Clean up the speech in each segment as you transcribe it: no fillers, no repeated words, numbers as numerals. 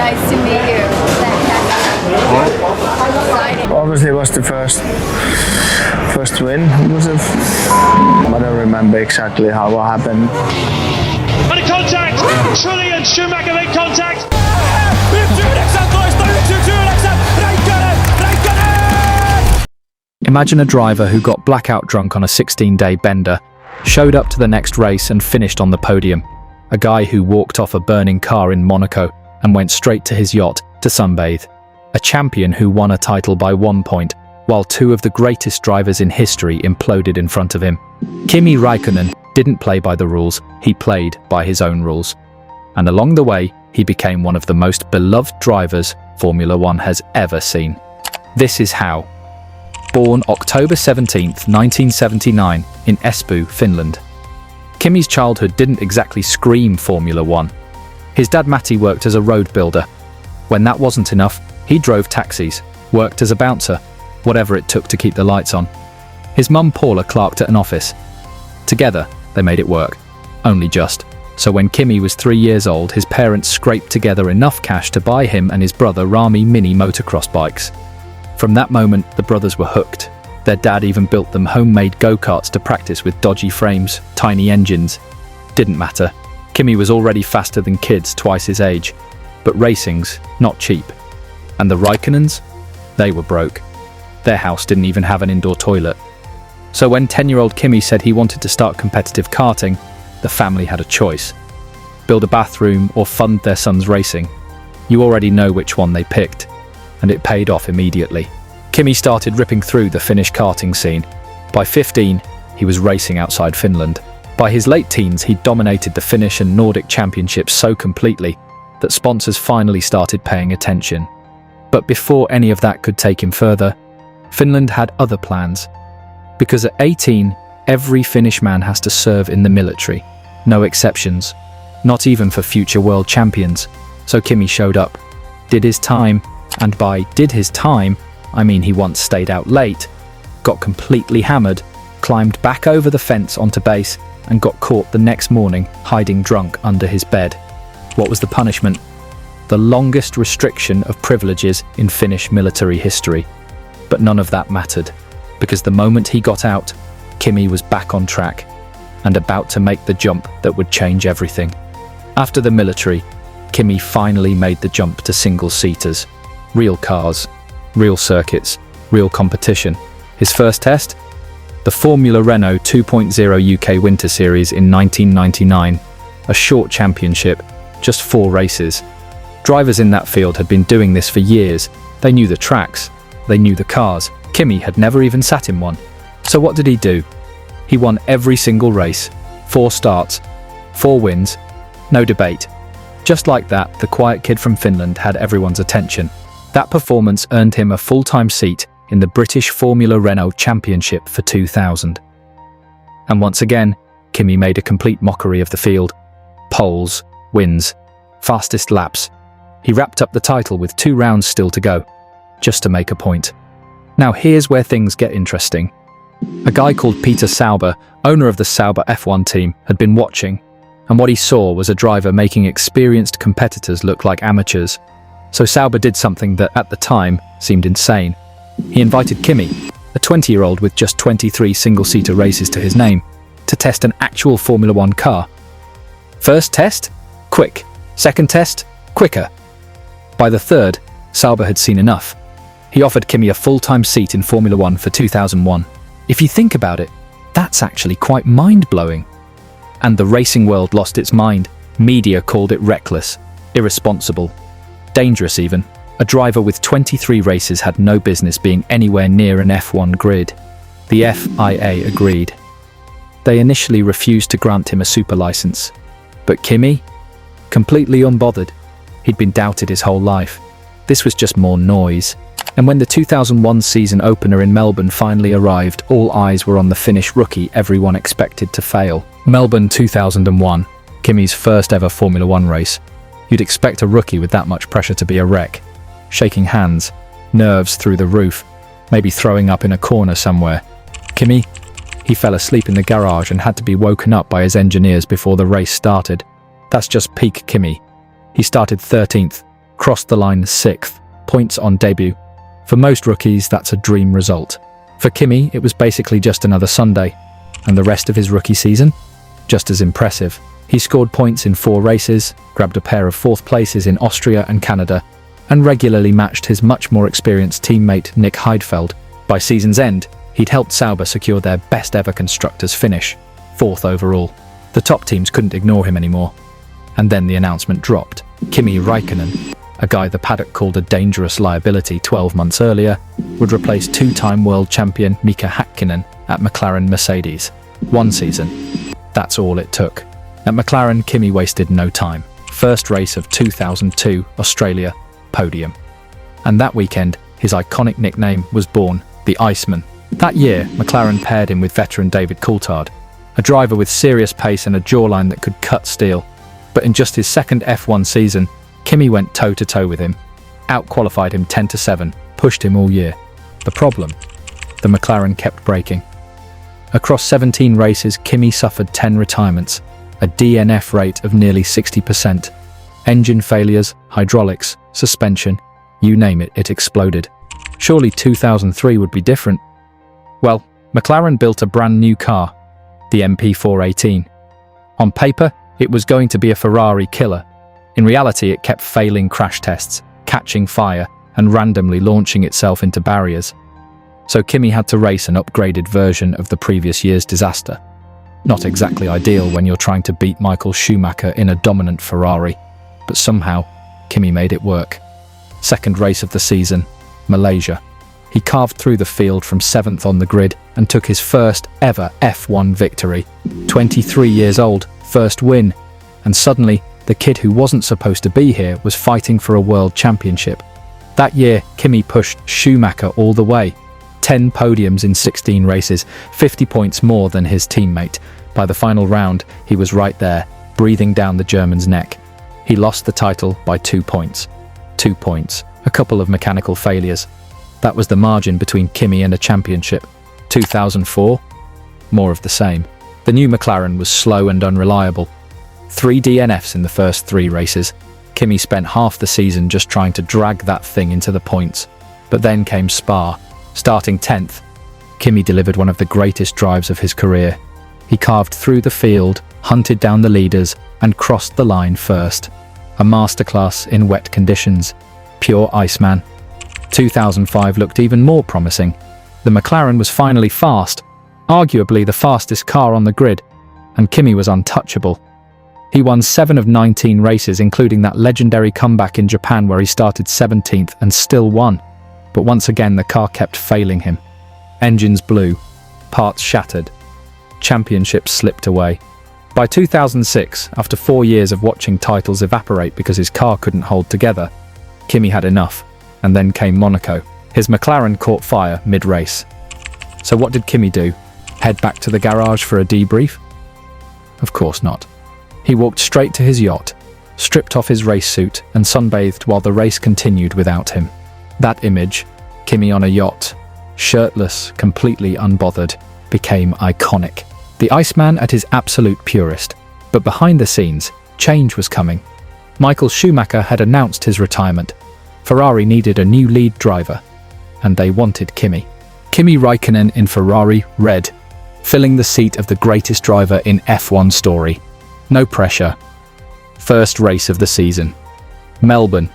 Nice to meet you. Obviously, it was the first win. It was I don't remember exactly what happened. And a contact! Trulli and Schumacher make contact! 1.19, Imagine a driver who got blackout drunk on a 16-day bender, showed up to the next race and finished on the podium. A guy who walked off a burning car in Monaco and went straight to his yacht to sunbathe. A champion who won a title by 1 point, while two of the greatest drivers in history imploded in front of him. Kimi Raikkonen didn't play by the rules, he played by his own rules. And along the way, he became one of the most beloved drivers Formula One has ever seen. This is how. Born October 17th, 1979 in Espoo, Finland. Kimi's childhood didn't exactly scream Formula One. His dad Matti worked as a road builder. When that wasn't enough, he drove taxis, worked as a bouncer, whatever it took to keep the lights on. His mum Paula clerked at an office. Together, they made it work. Only just. So when Kimi was 3 years old, his parents scraped together enough cash to buy him and his brother Rami mini motocross bikes. From that moment, the brothers were hooked. Their dad even built them homemade go-karts to practice with dodgy frames, tiny engines. Didn't matter. Kimi was already faster than kids twice his age. But racing's not cheap. And the Raikkonens? They were broke. Their house didn't even have an indoor toilet. So when 10-year-old Kimi said he wanted to start competitive karting, the family had a choice. Build a bathroom or fund their son's racing. You already know which one they picked. And it paid off immediately. Kimi started ripping through the Finnish karting scene. By 15, he was racing outside Finland. By his late teens, he dominated the Finnish and Nordic championships so completely that sponsors finally started paying attention. But before any of that could take him further, Finland had other plans. Because at 18, every Finnish man has to serve in the military. No exceptions. Not even for future world champions. So Kimi showed up, did his time, and by did his time, I mean he once stayed out late, got completely hammered, climbed back over the fence onto base, and got caught the next morning hiding drunk under his bed. What was the punishment? The longest restriction of privileges in Finnish military history. But none of that mattered, because the moment he got out, Kimi was back on track and about to make the jump that would change everything. After the military, Kimi finally made the jump to single-seaters. Real cars, real circuits, real competition. His first test? The Formula Renault 2.0 UK Winter Series in 1999. A short championship, just 4 races. Drivers in that field had been doing this for years. They knew the tracks, they knew the cars. Kimi had never even sat in one. So what did he do? He won every single race. 4 starts, 4 wins, no debate. Just like that, the quiet kid from Finland had everyone's attention. That performance earned him a full-time seat in the British Formula Renault Championship for 2000. And once again, Kimi made a complete mockery of the field. Poles, wins, fastest laps. He wrapped up the title with 2 rounds still to go, just to make a point. Now here's where things get interesting. A guy called Peter Sauber, owner of the Sauber F1 team, had been watching, and what he saw was a driver making experienced competitors look like amateurs. So Sauber did something that, at the time, seemed insane. He invited Kimi, a 20-year-old with just 23 single-seater races to his name, to test an actual Formula One car. First test? Quick. Second test? Quicker. By the third, Sauber had seen enough. He offered Kimi a full-time seat in Formula One for 2001. If you think about it, that's actually quite mind-blowing. And the racing world lost its mind. Media called it reckless, irresponsible, dangerous even. A driver with 23 races had no business being anywhere near an F1 grid. The FIA agreed. They initially refused to grant him a super license. But Kimi? Completely unbothered. He'd been doubted his whole life. This was just more noise. And when the 2001 season opener in Melbourne finally arrived, all eyes were on the Finnish rookie everyone expected to fail. Melbourne 2001, Kimi's first ever Formula One race. You'd expect a rookie with that much pressure to be a wreck. Shaking hands, nerves through the roof, maybe throwing up in a corner somewhere. Kimi? He fell asleep in the garage and had to be woken up by his engineers before the race started. That's just peak Kimi. He started 13th, crossed the line 6th, points on debut. For most rookies, that's a dream result. For Kimi, it was basically just another Sunday, and the rest of his rookie season? Just as impressive. He scored points in 4 races, grabbed a pair of 4th places in Austria and Canada, and regularly matched his much more experienced teammate Nick Heidfeld. By season's end, he'd helped Sauber secure their best ever constructors finish, 4th overall. The top teams couldn't ignore him anymore. And then the announcement dropped. Kimi Raikkonen, a guy the paddock called a dangerous liability 12 months earlier, would replace 2-time world champion Mika Häkkinen at McLaren Mercedes. 1 season. That's all it took. At McLaren, Kimi wasted no time. First race of 2002, Australia, podium. And that weekend, his iconic nickname was born, the Iceman. That year, McLaren paired him with veteran David Coulthard, a driver with serious pace and a jawline that could cut steel. But in just his second F1 season, Kimi went toe-to-toe with him, out-qualified him 10-7, pushed him all year. The problem? The McLaren kept breaking. Across 17 races, Kimi suffered 10 retirements, a DNF rate of nearly 60%. Engine failures, hydraulics, suspension, you name it, it exploded. Surely 2003 would be different. Well, McLaren built a brand new car, the MP418. On paper, it was going to be a Ferrari killer. In reality, it kept failing crash tests, catching fire, and randomly launching itself into barriers. So Kimi had to race an upgraded version of the previous year's disaster. Not exactly ideal when you're trying to beat Michael Schumacher in a dominant Ferrari, but somehow, Kimi made it work. Second race of the season, Malaysia. He carved through the field from 7th on the grid and took his first ever F1 victory. 23 years old, first win, and suddenly, the kid who wasn't supposed to be here was fighting for a world championship. That year, Kimi pushed Schumacher all the way. 10 podiums in 16 races, 50 points more than his teammate. By the final round, he was right there, breathing down the German's neck. He lost the title by 2 points. 2 points, a couple of mechanical failures. That was the margin between Kimi and a championship. 2004? More of the same. The new McLaren was slow and unreliable. 3 DNFs in the first 3 races. Kimi spent half the season just trying to drag that thing into the points. But then came Spa. Starting 10th, Kimi delivered one of the greatest drives of his career. He carved through the field, hunted down the leaders, and crossed the line first. A masterclass in wet conditions. Pure Iceman. 2005 looked even more promising. The McLaren was finally fast, arguably the fastest car on the grid, and Kimi was untouchable. He won 7 of 19 races, including that legendary comeback in Japan where he started 17th and still won. But once again, the car kept failing him. Engines blew, parts shattered, championships slipped away. By 2006, after 4 years of watching titles evaporate because his car couldn't hold together, Kimi had enough, and then came Monaco. His McLaren caught fire mid-race. So what did Kimi do? Head back to the garage for a debrief? Of course not. He walked straight to his yacht, stripped off his race suit, and sunbathed while the race continued without him. That image, Kimi on a yacht, shirtless, completely unbothered, became iconic. The Iceman at his absolute purest. But behind the scenes, change was coming. Michael Schumacher had announced his retirement. Ferrari needed a new lead driver, and they wanted Kimi. Kimi Raikkonen in Ferrari red, filling the seat of the greatest driver in F1 story. No pressure. First race of the season. Melbourne.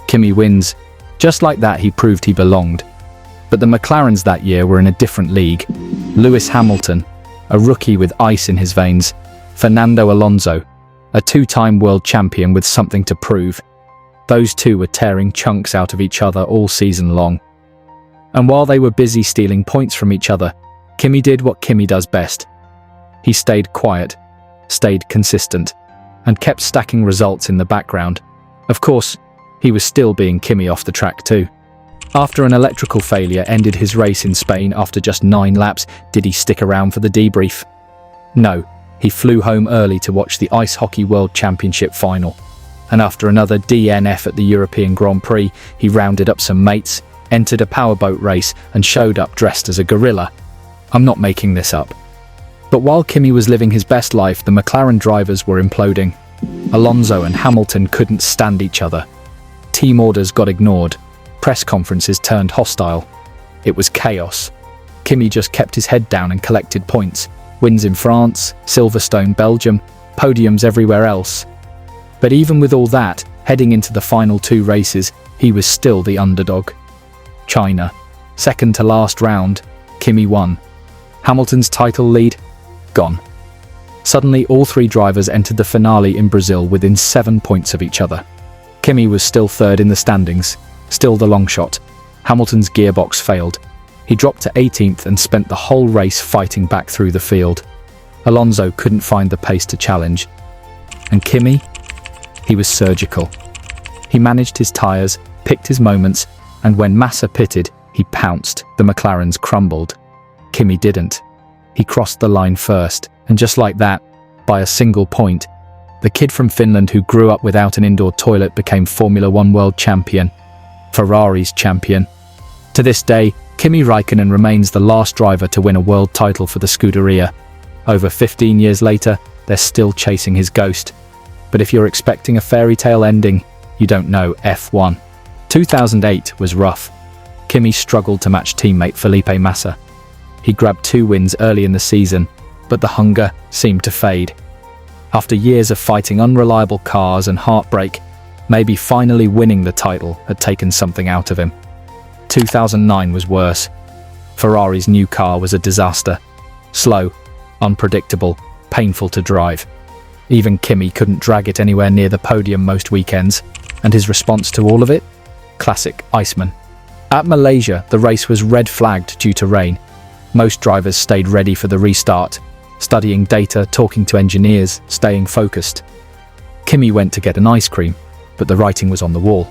Kimi wins. Just like that, he proved he belonged. But the McLarens that year were in a different league. Lewis Hamilton, a rookie with ice in his veins. Fernando Alonso, a 2-time world champion with something to prove. Those two were tearing chunks out of each other all season long. And while they were busy stealing points from each other, Kimi did what Kimi does best. He stayed quiet, stayed consistent, and kept stacking results in the background. Of course, he was still being Kimi off the track too. After an electrical failure ended his race in Spain after just 9 laps, did he stick around for the debrief? No, he flew home early to watch the Ice Hockey World Championship final. And after another DNF at the European Grand Prix, he rounded up some mates, entered a powerboat race, and showed up dressed as a gorilla. I'm not making this up. But while Kimi was living his best life, the McLaren drivers were imploding. Alonso and Hamilton couldn't stand each other. Team orders got ignored. Press conferences turned hostile. It was chaos. Kimi just kept his head down and collected points. Wins in France, Silverstone, Belgium, podiums everywhere else. But even with all that, heading into the final 2 races, he was still the underdog. China. Second to last round, Kimi won. Hamilton's title lead? Gone. Suddenly, all 3 drivers entered the finale in Brazil within 7 points of each other. Kimi was still third in the standings, still the long shot. Hamilton's gearbox failed. He dropped to 18th and spent the whole race fighting back through the field. Alonso couldn't find the pace to challenge. And Kimi? He was surgical. He managed his tyres, picked his moments, and when Massa pitted, he pounced. The McLarens crumbled. Kimi didn't. He crossed the line first, and just like that, by a single point, the kid from Finland who grew up without an indoor toilet became Formula One world champion, Ferrari's champion. To this day, Kimi Raikkonen remains the last driver to win a world title for the Scuderia. Over 15 years later, they're still chasing his ghost. But if you're expecting a fairy tale ending, you don't know F1. 2008 was rough. Kimi struggled to match teammate Felipe Massa. He grabbed 2 wins early in the season, but the hunger seemed to fade. After years of fighting unreliable cars and heartbreak, maybe finally winning the title had taken something out of him. 2009 was worse. Ferrari's new car was a disaster. Slow, unpredictable, painful to drive. Even Kimi couldn't drag it anywhere near the podium most weekends, and his response to all of it? Classic Iceman. At Malaysia, the race was red-flagged due to rain. Most drivers stayed ready for the restart, studying data, talking to engineers, staying focused. Kimi went to get an ice cream, but the writing was on the wall.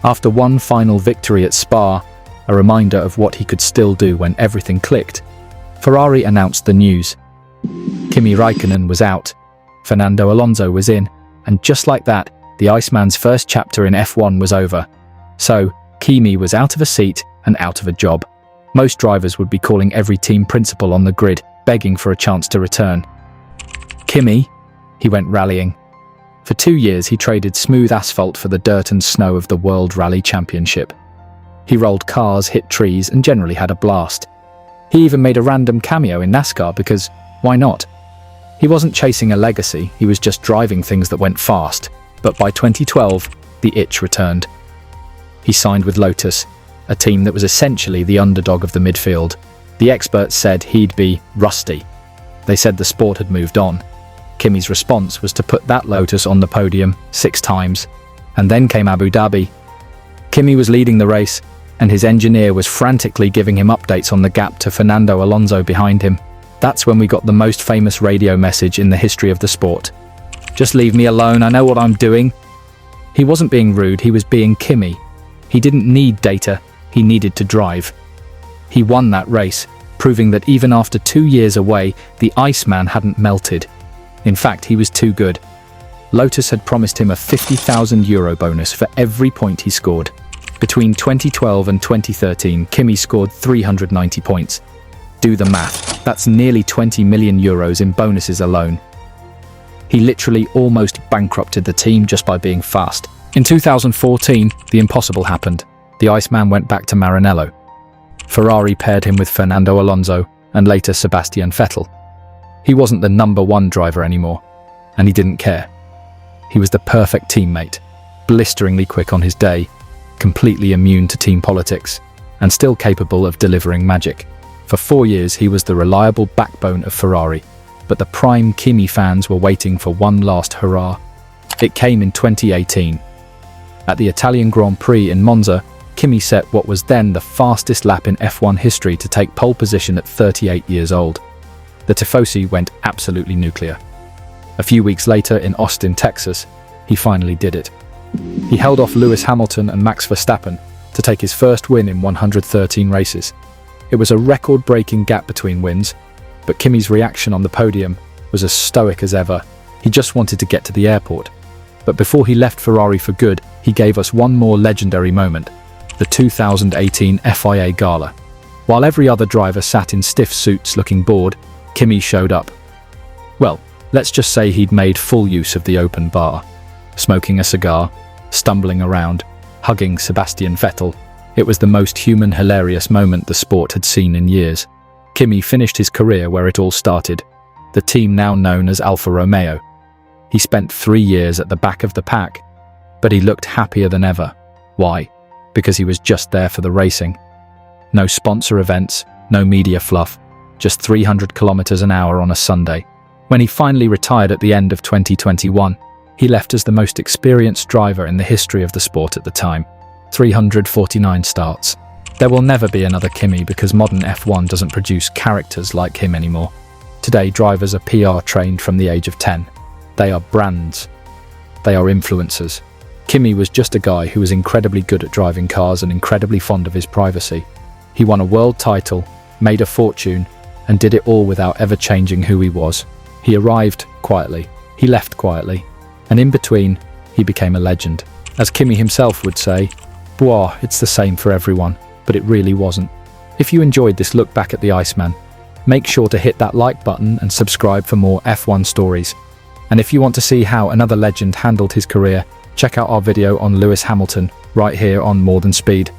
After one final victory at Spa, a reminder of what he could still do when everything clicked, Ferrari announced the news. Kimi Raikkonen was out, Fernando Alonso was in, and just like that, the Iceman's first chapter in F1 was over. So, Kimi was out of a seat and out of a job. Most drivers would be calling every team principal on the grid, begging for a chance to return. Kimi, he went rallying. For 2 years, he traded smooth asphalt for the dirt and snow of the World Rally Championship. He rolled cars, hit trees, and generally had a blast. He even made a random cameo in NASCAR because, why not? He wasn't chasing a legacy, he was just driving things that went fast. But by 2012, the itch returned. He signed with Lotus, a team that was essentially the underdog of the midfield. The experts said he'd be rusty. They said the sport had moved on. Kimi's response was to put that Lotus on the podium 6 times. And then came Abu Dhabi. Kimi was leading the race, and his engineer was frantically giving him updates on the gap to Fernando Alonso behind him. That's when we got the most famous radio message in the history of the sport. "Just leave me alone, I know what I'm doing." He wasn't being rude, he was being Kimi. He didn't need data, he needed to drive. He won that race, proving that even after 2 years away, the Iceman hadn't melted. In fact, he was too good. Lotus had promised him a €50,000 bonus for every point he scored. Between 2012 and 2013, Kimi scored 390 points. Do the math, that's nearly €20 million in bonuses alone. He literally almost bankrupted the team just by being fast. In 2014, the impossible happened. The Iceman went back to Maranello. Ferrari paired him with Fernando Alonso and later Sebastian Vettel. He wasn't the #1 driver anymore, and he didn't care. He was the perfect teammate, blisteringly quick on his day, completely immune to team politics, and still capable of delivering magic. For 4 years, he was the reliable backbone of Ferrari, but the prime Kimi fans were waiting for one last hurrah. It came in 2018. At the Italian Grand Prix in Monza, Kimi set what was then the fastest lap in F1 history to take pole position at 38 years old. The Tifosi went absolutely nuclear. A few weeks later in Austin, Texas, he finally did it. He held off Lewis Hamilton and Max Verstappen to take his first win in 113 races. It was a record-breaking gap between wins, but Kimi's reaction on the podium was as stoic as ever. He just wanted to get to the airport. But before he left Ferrari for good, he gave us one more legendary moment, the 2018 FIA Gala. While every other driver sat in stiff suits looking bored, Kimi showed up. Well, let's just say he'd made full use of the open bar, smoking a cigar, stumbling around, hugging Sebastian Vettel. It was the most human, hilarious moment the sport had seen in years. Kimi finished his career where it all started, the team now known as Alfa Romeo. He spent 3 years at the back of the pack, but he looked happier than ever. Why? Because he was just there for the racing. No sponsor events, no media fluff, just 300 kilometers an hour on a Sunday. When he finally retired at the end of 2021, he left as the most experienced driver in the history of the sport at the time. 349 starts. There will never be another Kimi because modern F1 doesn't produce characters like him anymore. Today, drivers are PR trained from the age of 10. They are brands. They are influencers. Kimi was just a guy who was incredibly good at driving cars and incredibly fond of his privacy. He won a world title, made a fortune, and did it all without ever changing who he was. He arrived quietly, he left quietly, and in between, he became a legend. As Kimi himself would say, "Boah, it's the same for everyone," but it really wasn't. If you enjoyed this look back at the Iceman, make sure to hit that like button and subscribe for more F1 stories. And if you want to see how another legend handled his career, check out our video on Lewis Hamilton right here on More Than Speed.